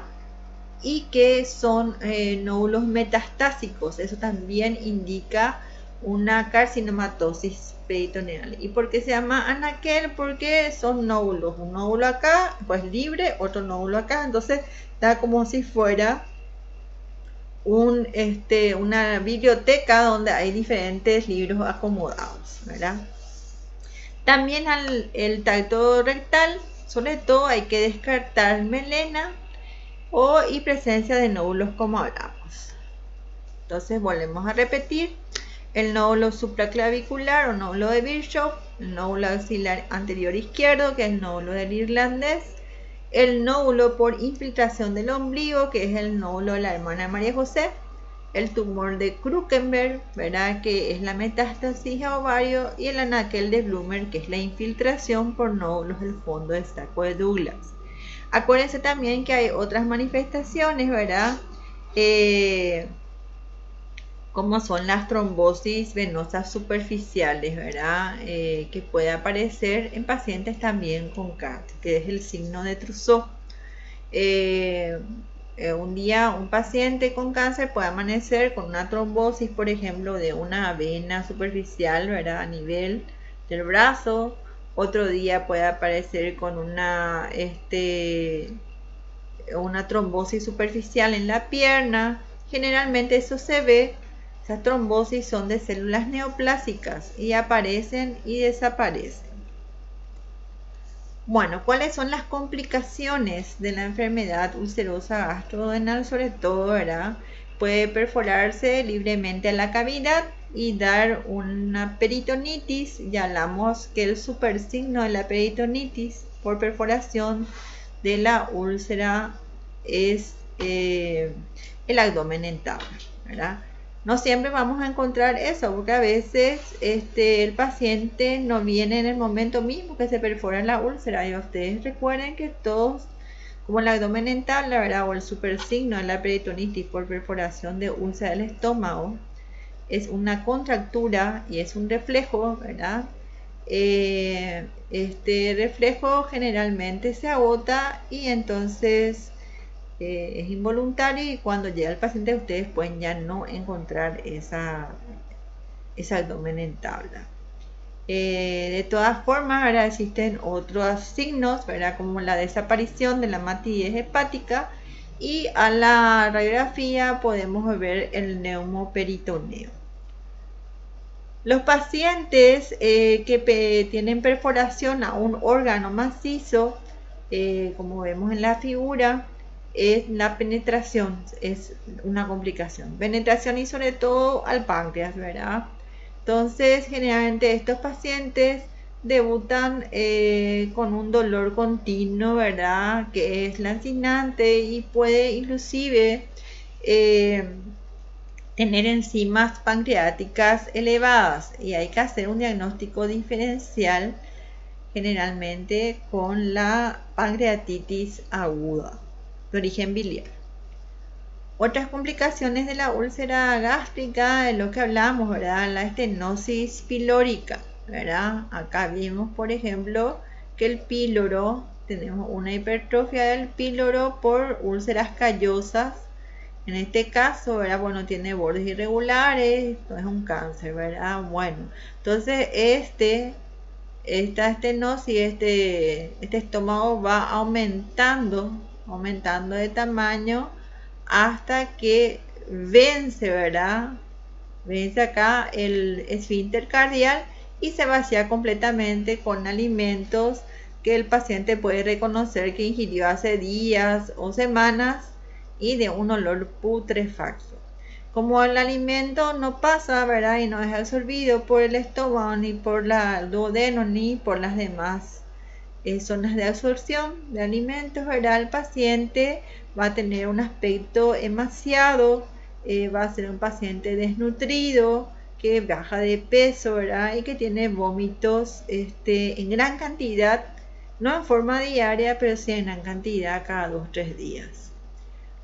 Y que son nódulos metastásicos. Eso también indica una carcinomatosis peritoneal. ¿Y por qué se llama anaquel? Porque son nódulos. Un nódulo acá, pues libre, otro nódulo acá. Entonces da como si fuera una biblioteca donde hay diferentes libros acomodados, ¿verdad? También el tacto rectal, sobre todo hay que descartar melena y presencia de nódulos como hablamos. Entonces volvemos a repetir: el nódulo supraclavicular o nódulo de Virchow, el nódulo axilar anterior izquierdo, que es el nódulo del irlandés, el nódulo por infiltración del ombligo, que es el nódulo de la hermana María José, el tumor de Krukenberg, ¿verdad? Que es la metástasis a ovario, y el anaquel de Blumer, que es la infiltración por nódulos del fondo del saco de Douglas. Acuérdense también que hay otras manifestaciones, ¿verdad? Como son las trombosis venosas superficiales, ¿verdad? Que puede aparecer en pacientes también con CAT, que es el signo de Trousseau. un día un paciente con cáncer puede amanecer con una trombosis, por ejemplo, de una vena superficial, ¿verdad? A nivel del brazo. Otro día puede aparecer con una trombosis superficial en la pierna. Generalmente eso se ve, esas trombosis son de células neoplásicas y aparecen y desaparecen. Bueno, ¿cuáles son las complicaciones de la enfermedad ulcerosa gastroduodenal? Sobre todo, ¿verdad? Puede perforarse libremente a la cavidad y dar una peritonitis. Ya hablamos que el supersigno de la peritonitis por perforación de la úlcera es el abdomen entable, ¿verdad? No siempre vamos a encontrar eso, porque a veces el paciente no viene en el momento mismo que se perfora la úlcera. Y ustedes recuerden que todos, como el abdomen entable, ¿verdad? O el supersigno de la peritonitis por perforación de úlcera del estómago, es una contractura y es un reflejo, ¿verdad? Este reflejo generalmente se agota y entonces es involuntario, y cuando llega el paciente ustedes pueden ya no encontrar ese abdomen en tabla. De todas formas, ahora existen otros signos, ¿verdad? Como la desaparición de la matidez hepática, y a la radiografía podemos ver el neumoperitoneo. Los pacientes que tienen perforación a un órgano macizo, como vemos en la figura, es la penetración, es una complicación. Penetración y sobre todo al páncreas, ¿verdad? Entonces, generalmente estos pacientes debutan con un dolor continuo, ¿verdad? Que es lancinante y puede inclusive tener enzimas pancreáticas elevadas, y hay que hacer un diagnóstico diferencial generalmente con la pancreatitis aguda de origen biliar. Otras complicaciones de la úlcera gástrica es lo que hablamos, ¿verdad? La estenosis pilórica, ¿verdad? Acá vimos, por ejemplo, que el píloro, tenemos una hipertrofia del píloro por úlceras callosas. En este caso, ¿verdad? Bueno, tiene bordes irregulares, no es un cáncer, ¿verdad? Bueno, entonces esta estenosis, este estómago va aumentando de tamaño hasta que vence, ¿verdad? Vence acá el esfínter cardial y se vacía completamente con alimentos que el paciente puede reconocer que ingirió hace días o semanas y de un olor putrefacto. Como el alimento no pasa, ¿verdad? Y no es absorbido por el estómago, ni por el duodeno, ni por las demás zonas de absorción de alimentos, ¿verdad? El paciente va a tener un aspecto emaciado, va a ser un paciente desnutrido, que baja de peso, ¿verdad? Y que tiene vómitos en gran cantidad, no en forma diaria, pero sí en gran cantidad cada 2-3 días.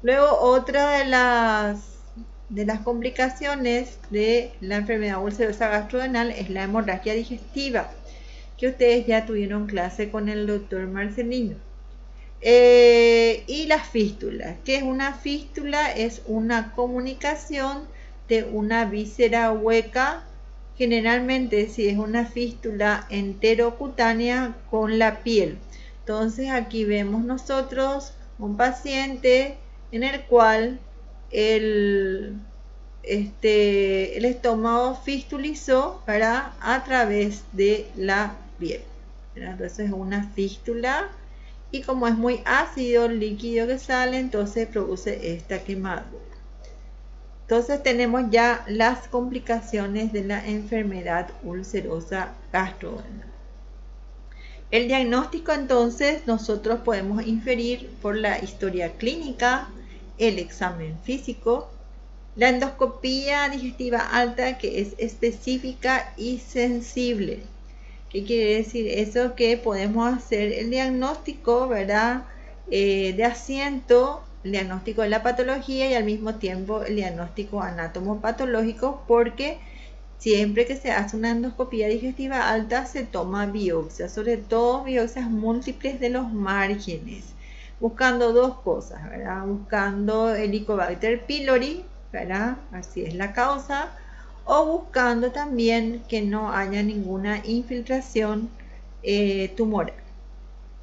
Luego, otra de las complicaciones de la enfermedad ulcerosa gastroduodenal es la hemorragia digestiva, que ustedes ya tuvieron clase con el doctor Marcelino. Y la fístula. ¿Qué es una fístula? Es una comunicación de una víscera hueca, generalmente si es una fístula enterocutánea, con la piel. Entonces aquí vemos nosotros un paciente en el cual el estómago fistulizó, ¿verdad? A través de la piel, ¿verdad? Entonces es una fístula, y como es muy ácido el líquido que sale, entonces produce esta quemadura. Entonces tenemos ya las complicaciones de la enfermedad ulcerosa gastroduodenal. El diagnóstico, entonces, nosotros podemos inferir por la historia clínica, el examen físico, la endoscopía digestiva alta, que es específica y sensible. ¿Qué quiere decir eso? Que podemos hacer el diagnóstico, ¿verdad? De asiento, el diagnóstico de la patología y al mismo tiempo el diagnóstico anatomopatológico, porque siempre que se hace una endoscopía digestiva alta se toma biopsia, sobre todo biopsias múltiples de los márgenes, buscando dos cosas, ¿verdad? Buscando Helicobacter pylori, ¿verdad? Así es la causa, o buscando también que no haya ninguna infiltración tumoral.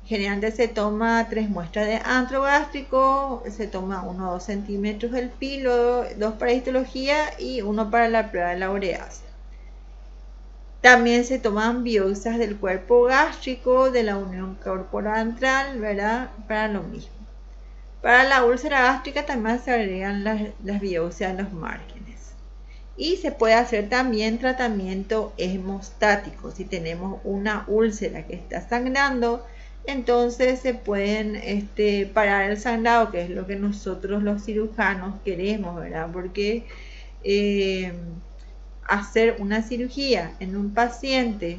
Generalmente se toma 3 muestras de antro gástrico, se toma 1 o 2 centímetros del pilo, 2 para histología y 1 para la prueba de la ureasa. También se toman biopsias del cuerpo gástrico, de la unión corporal antral, ¿verdad? Para lo mismo. Para la úlcera gástrica también se agregan las biopsias de los márgenes. Y se puede hacer también tratamiento hemostático. Si tenemos una úlcera que está sangrando, entonces se pueden parar el sangrado, que es lo que nosotros los cirujanos queremos, ¿verdad? Porque hacer una cirugía en un paciente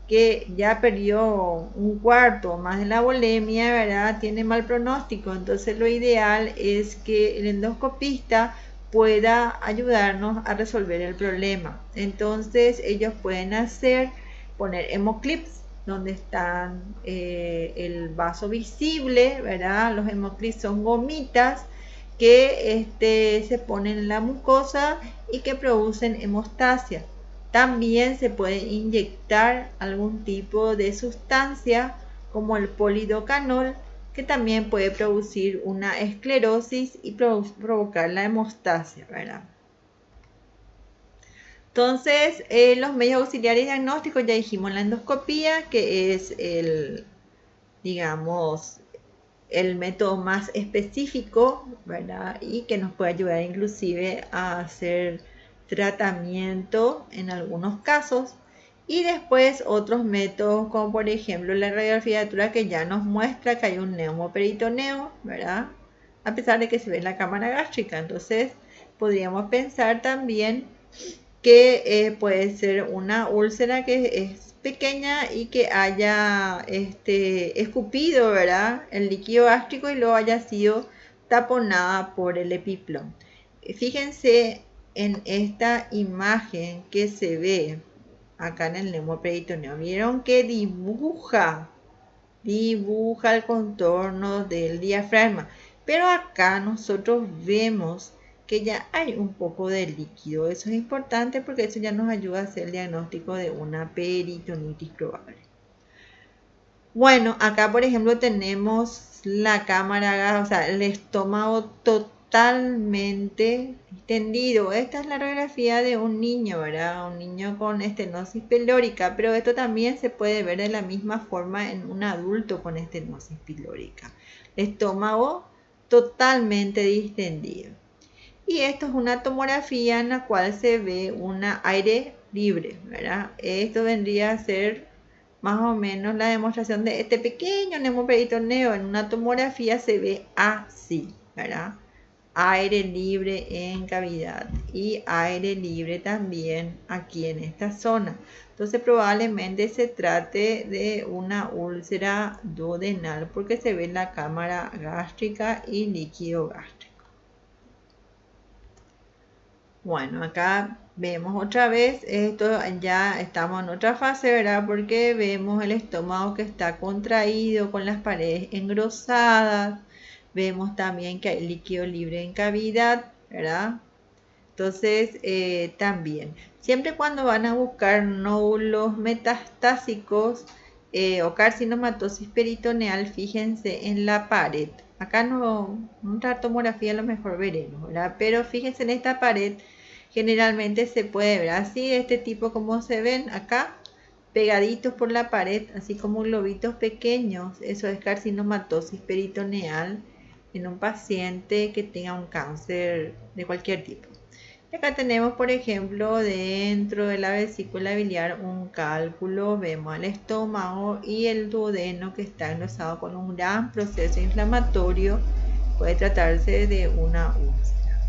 que ya perdió un cuarto o más de la volemia, ¿verdad? Tiene mal pronóstico. Entonces lo ideal es que el endoscopista pueda ayudarnos a resolver el problema. Entonces ellos pueden poner hemoclips donde están el vaso visible, ¿verdad? Los hemoclips son gomitas que se ponen en la mucosa y que producen hemostasia. También se puede inyectar algún tipo de sustancia como el polidocanol, que también puede producir una esclerosis y provocar la hemostasia, ¿verdad? Entonces, los medios auxiliares diagnósticos, ya dijimos la endoscopía, que es digamos, el método más específico, ¿verdad? Y que nos puede ayudar inclusive a hacer tratamiento en algunos casos. Y después otros métodos como por ejemplo la radiografía de altura, que ya nos muestra que hay un neumoperitoneo, ¿verdad? A pesar de que se ve en la cámara gástrica. Entonces podríamos pensar también que puede ser una úlcera que es pequeña y que haya escupido, ¿verdad?, el líquido gástrico y luego haya sido taponada por el epiplom. Fíjense en esta imagen que se ve acá en el neumoperitoneo. Vieron que dibuja el contorno del diafragma, pero acá nosotros vemos que ya hay un poco de líquido. Eso es importante porque eso ya nos ayuda a hacer el diagnóstico de una peritonitis probable. Bueno, acá por ejemplo tenemos la cámara, o sea, el estómago totalmente extendido. Esta es la radiografía de un niño, ¿verdad? Un niño con estenosis pilórica, pero esto también se puede ver de la misma forma en un adulto con estenosis pilórica. Estómago totalmente distendido. Y esto es una tomografía en la cual se ve un aire libre, ¿verdad? Esto vendría a ser más o menos la demostración de este pequeño neumoperitoneo. En una tomografía se ve así, ¿verdad? Aire libre en cavidad y aire libre también aquí en esta zona. Entonces probablemente se trate de una úlcera duodenal porque se ve la cámara gástrica y líquido gástrico. Bueno, acá vemos otra vez, esto ya estamos en otra fase, ¿verdad? Porque vemos el estómago que está contraído con las paredes engrosadas. Vemos también que hay líquido libre en cavidad, ¿verdad? Entonces, también, siempre cuando van a buscar nódulos metastásicos o carcinomatosis peritoneal, fíjense en la pared. Acá no, en otra tomografía a lo mejor veremos, ¿verdad? Pero fíjense en esta pared, generalmente se puede ver así, de este tipo como se ven acá, pegaditos por la pared, así como globitos pequeños. Eso es carcinomatosis peritoneal en un paciente que tenga un cáncer de cualquier tipo. Acá tenemos, por ejemplo, dentro de la vesícula biliar un cálculo. Vemos el estómago y el duodeno que está engrosado con un gran proceso inflamatorio. Puede tratarse de una úlcera.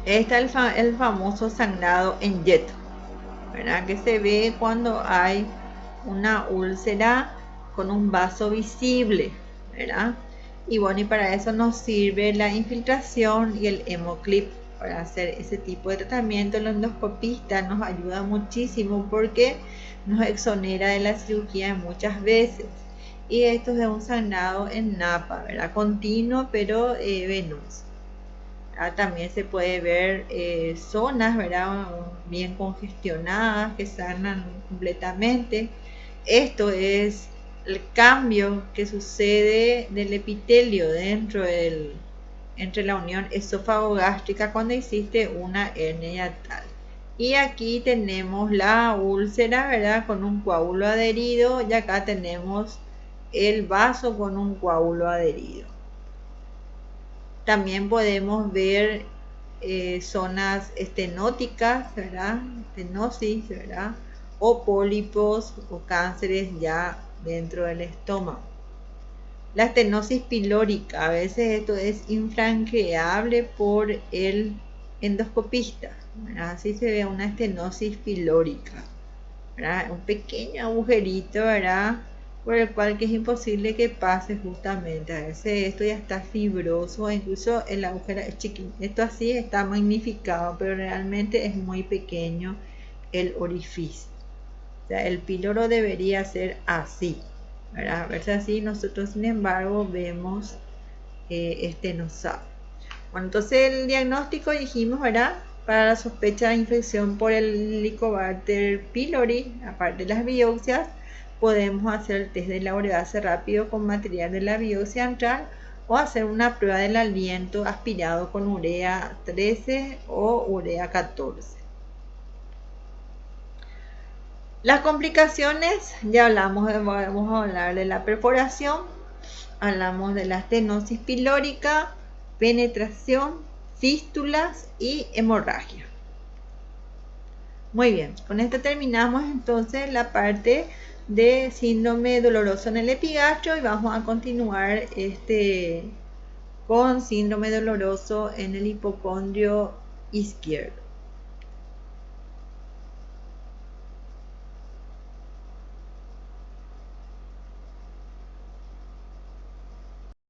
Está el famoso sangrado en jet, ¿verdad? Que se ve cuando hay una úlcera con un vaso visible, ¿verdad? Y bueno, y para eso nos sirve la infiltración y el hemoclip para hacer ese tipo de tratamiento. El endoscopista nos ayuda muchísimo porque nos exonera de la cirugía muchas veces. y esto es un sangrado en napa, ¿verdad? Continuo pero venoso. También se puede ver zonas, ¿verdad? Bien congestionadas que sanan completamente. Esto es el cambio que sucede del epitelio entre la unión esófago-gástrica cuando existe una hernia hiatal. Y aquí tenemos la úlcera, ¿verdad? Con un coágulo adherido, y acá tenemos el vaso con un coágulo adherido. También podemos ver zonas estenóticas, ¿verdad? Estenosis, ¿verdad? O pólipos o cánceres ya dentro del estómago. La estenosis pilórica, a veces esto es infranqueable por el endoscopista, ¿verdad? Así se ve una estenosis pilórica, ¿verdad? Un pequeño agujerito, ¿verdad? Por el cual que es imposible que pase justamente. A veces esto ya está fibroso, incluso el agujero es chiquito. Esto así está magnificado, pero realmente es muy pequeño el orificio. O sea, el píloro debería ser así, ¿verdad? A verse así, nosotros sin embargo vemos estenosado. Bueno, entonces el diagnóstico dijimos, ¿verdad? Para la sospecha de infección por el Helicobacter pylori, aparte de las biopsias, podemos hacer el test de la urease rápido con material de la biopsia antral o hacer una prueba del aliento aspirado con urea 13 o urea 14. Las complicaciones, ya hablamos, vamos a hablar de la perforación, hablamos de la estenosis pilórica, penetración, fístulas y hemorragia. Muy bien, con esto terminamos entonces la parte de síndrome doloroso en el epigastrio y vamos a continuar con síndrome doloroso en el hipocondrio izquierdo.